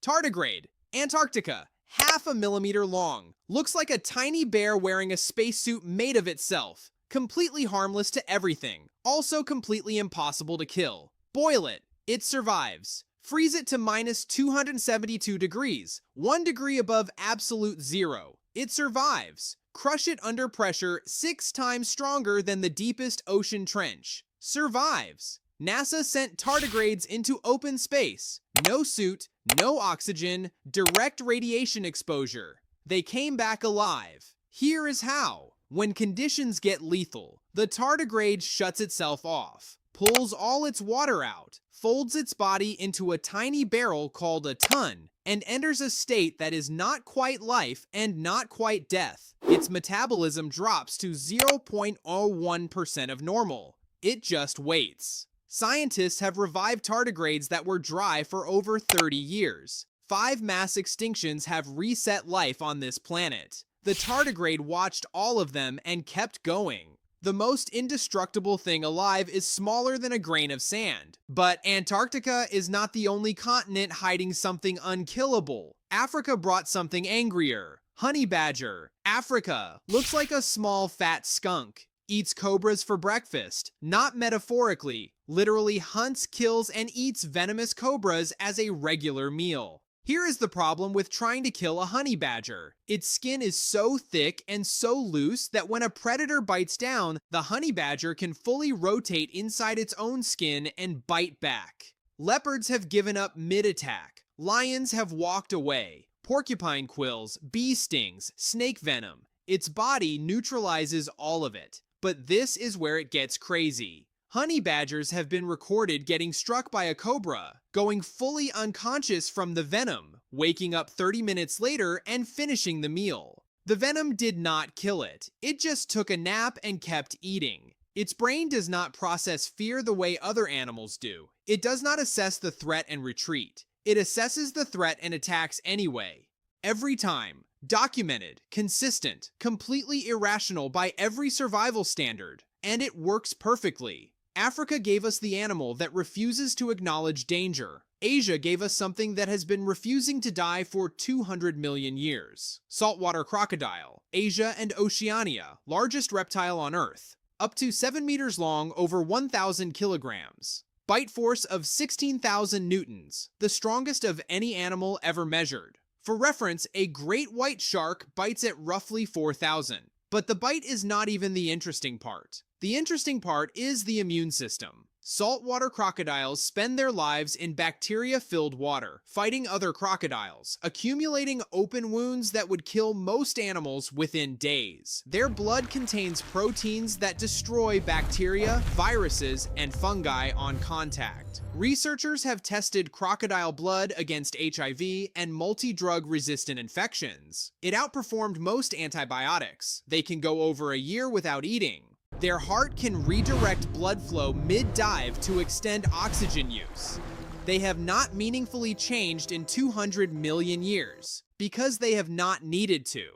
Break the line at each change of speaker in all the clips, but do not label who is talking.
Tardigrade, Antarctica, half a millimeter long. Looks like a tiny bear wearing a spacesuit made of itself. Completely harmless to everything. Also completely impossible to kill. Boil it. It survives. Freeze it to minus 272 degrees, 1 degree above absolute zero. It survives. Crush it under pressure 6 times stronger than the deepest ocean trench. Survives. NASA sent tardigrades into open space. No suit, no oxygen, direct radiation exposure. They came back alive. Here is how. When conditions get lethal, the tardigrade shuts itself off, pulls all its water out, folds its body into a tiny barrel called a tun, and enters a state that is not quite life and not quite death. Its metabolism drops to 0.01% of normal. It just waits. Scientists have revived tardigrades that were dry for over 30 years. 5 mass extinctions have reset life on this planet. The tardigrade watched all of them and kept going. The most indestructible thing alive is smaller than a grain of sand. But Antarctica is not the only continent hiding something unkillable. Africa brought something angrier. Honey badger. Africa looks like a small fat skunk. Eats cobras for breakfast. Not metaphorically. Literally hunts, kills, and eats venomous cobras as a regular meal. Here is the problem with trying to kill a honey badger. Its skin is so thick and so loose that when a predator bites down, the honey badger can fully rotate inside its own skin and bite back. Leopards have given up mid-attack. Lions have walked away. Porcupine quills, bee stings, snake venom. Its body neutralizes all of it. But this is where it gets crazy. Honey badgers have been recorded getting struck by a cobra, going fully unconscious from the venom, waking up 30 minutes later and finishing the meal. The venom did not kill it. It just took a nap and kept eating. Its brain does not process fear the way other animals do. It does not assess the threat and retreat. It assesses the threat and attacks anyway. Every time. Documented, consistent, completely irrational by every survival standard. And it works perfectly. Africa gave us the animal that refuses to acknowledge danger. Asia gave us something that has been refusing to die for 200 million years. Saltwater crocodile. Asia and Oceania, largest reptile on Earth. Up to 7 meters long, over 1,000 kilograms. Bite force of 16,000 newtons, the strongest of any animal ever measured. For reference, a great white shark bites at roughly 4,000. But the bite is not even the interesting part. The interesting part is the immune system. Saltwater crocodiles spend their lives in bacteria-filled water, fighting other crocodiles, accumulating open wounds that would kill most animals within days. Their blood contains proteins that destroy bacteria, viruses, and fungi on contact. Researchers have tested crocodile blood against HIV and multi-drug resistant infections. It outperformed most antibiotics. They can go over a year without eating. Their heart can redirect blood flow mid-dive to extend oxygen use. They have not meaningfully changed in 200 million years because they have not needed to.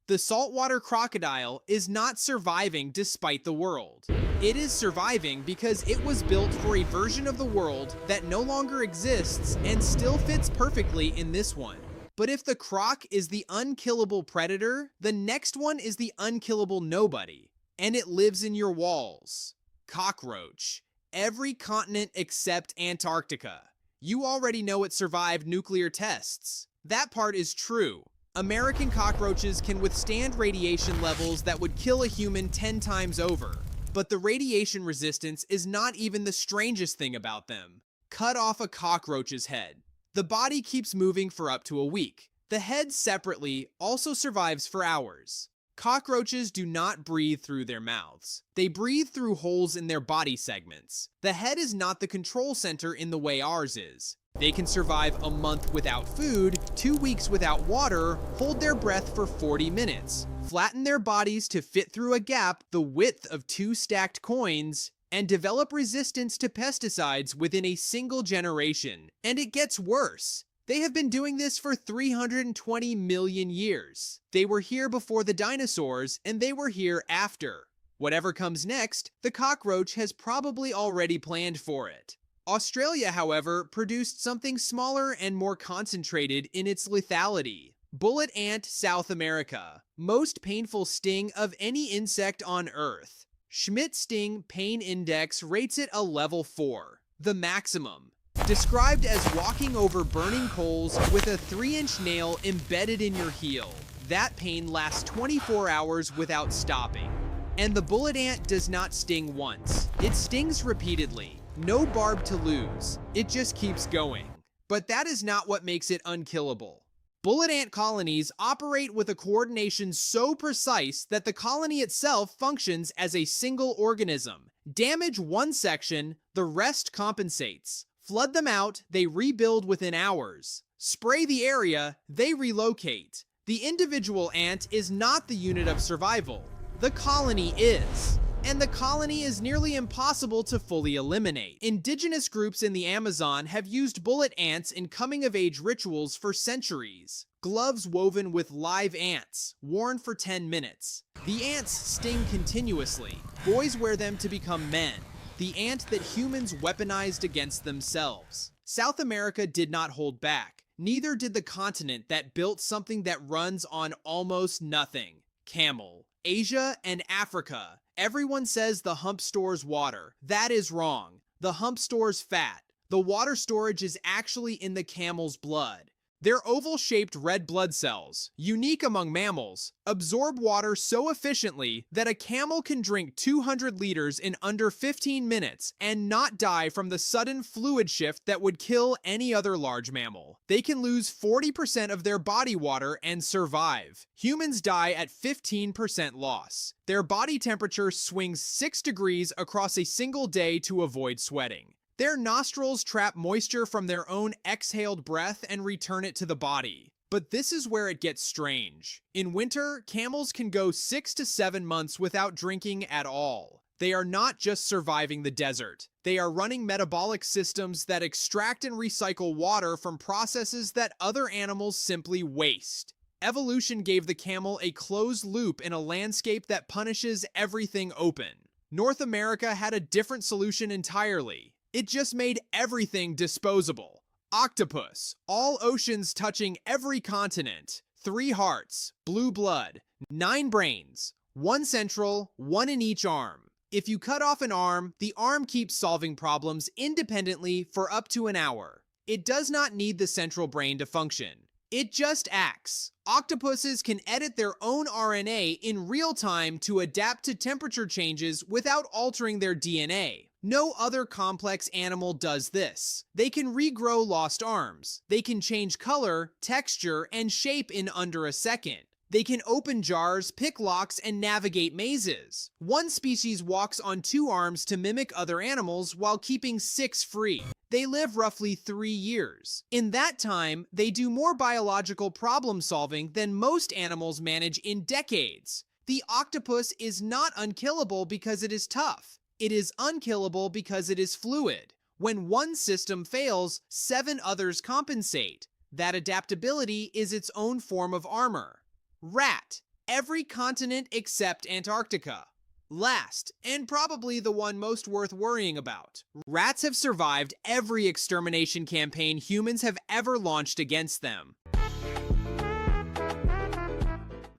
The saltwater crocodile is not surviving despite the world. It is surviving because it was built for a version of the world that no longer exists and still fits perfectly in this one. But if the croc is the unkillable predator, the next one is the unkillable nobody. And it lives in your walls. Cockroach. Every continent except Antarctica. You already know it survived nuclear tests. That part is true. American cockroaches can withstand radiation levels that would kill a human 10 times over. But the radiation resistance is not even the strangest thing about them. Cut off a cockroach's head. The body keeps moving for up to a week. The head separately also survives for hours. Cockroaches do not breathe through their mouths. They breathe through holes in their body segments. The head is not the control center in the way ours is. They can survive a month without food, 2 weeks without water, hold their breath for 40 minutes, flatten their bodies to fit through a gap the width of 2 stacked coins, and develop resistance to pesticides within a single generation. And it gets worse. They have been doing this for 320 million years. They were here before the dinosaurs, and they were here after. Whatever comes next, the cockroach has probably already planned for it. Australia, however, produced something smaller and more concentrated in its lethality. Bullet ant, South America. Most painful sting of any insect on Earth. Schmidt sting pain index rates it a level 4, the maximum. Described as walking over burning coals with a 3-inch nail embedded in your heel. That pain lasts 24 hours without stopping. And the bullet ant does not sting once. It stings repeatedly. No barb to lose. It just keeps going. But that is not what makes it unkillable. Bullet ant colonies operate with a coordination so precise that the colony itself functions as a single organism. Damage one section, the rest compensates. Flood them out, they rebuild within hours. Spray the area, they relocate. The individual ant is not the unit of survival. The colony is. And the colony is nearly impossible to fully eliminate. Indigenous groups in the Amazon have used bullet ants in coming-of-age rituals for centuries. Gloves woven with live ants, worn for 10 minutes. The ants sting continuously. Boys wear them to become men. The ant that humans weaponized against themselves. South America did not hold back. Neither did the continent that built something that runs on almost nothing. Camel. Asia and Africa. Everyone says the hump stores water. That is wrong. The hump stores fat. The water storage is actually in the camel's blood. Their oval-shaped red blood cells, unique among mammals, absorb water so efficiently that a camel can drink 200 liters in under 15 minutes and not die from the sudden fluid shift that would kill any other large mammal. They can lose 40% of their body water and survive. Humans die at 15% loss. Their body temperature swings 6 degrees across a single day to avoid sweating. Their nostrils trap moisture from their own exhaled breath and return it to the body. But this is where it gets strange. In winter, camels can go 6 to 7 months without drinking at all. They are not just surviving the desert. They are running metabolic systems that extract and recycle water from processes that other animals simply waste. Evolution gave the camel a closed loop in a landscape that punishes everything open. North America had a different solution entirely. It just made everything disposable. Octopus, all oceans touching every continent. 3 hearts, blue blood, 9 brains, 1 central, 1 in each arm. If you cut off an arm, the arm keeps solving problems independently for up to an hour. It does not need the central brain to function. It just acts. Octopuses can edit their own RNA in real time to adapt to temperature changes without altering their DNA. No other complex animal does this. They can regrow lost arms. They can change color, texture, and shape in under a second. They can open jars, pick locks, and navigate mazes. One species walks on 2 arms to mimic other animals while keeping 6 free. They live roughly 3 years. In that time, they do more biological problem solving than most animals manage in decades. The octopus is not unkillable because it is tough. It is unkillable because it is fluid. When one system fails, 7 others compensate. That adaptability is its own form of armor. Rat. Every continent except Antarctica. Last, and probably the one most worth worrying about. Rats have survived every extermination campaign humans have ever launched against them.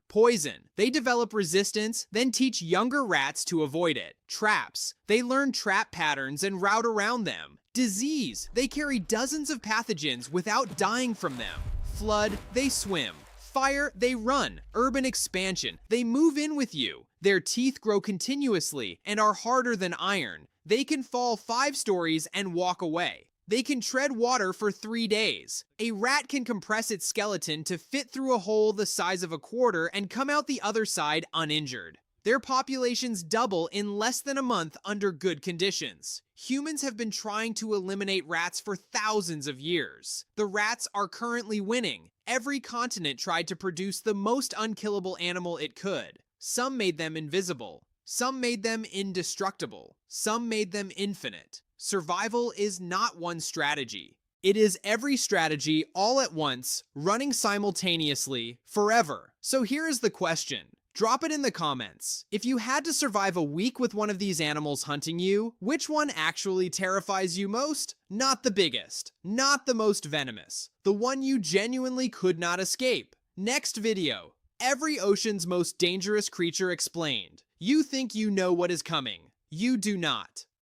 Poison. They develop resistance, then teach younger rats to avoid it. Traps. They learn trap patterns and route around them. Disease. They carry dozens of pathogens without dying from them. Flood. They swim. Fire. They run. Urban expansion. They move in with you. Their teeth grow continuously and are harder than iron. They can fall 5 stories and walk away. They can tread water for 3 days. A rat can compress its skeleton to fit through a hole the size of a quarter and come out the other side uninjured. Their populations double in less than a month under good conditions. Humans have been trying to eliminate rats for thousands of years. The rats are currently winning. Every continent tried to produce the most unkillable animal it could. Some made them invisible. Some made them indestructible. Some made them infinite. Survival is not one strategy. It is every strategy all at once, running simultaneously, forever. So here is the question. Drop it in the comments. If you had to survive a week with one of these animals hunting you, which one actually terrifies you most? Not the biggest, not the most venomous, the one you genuinely could not escape. Next video. Every ocean's most dangerous creature explained. You think you know what is coming. You do not.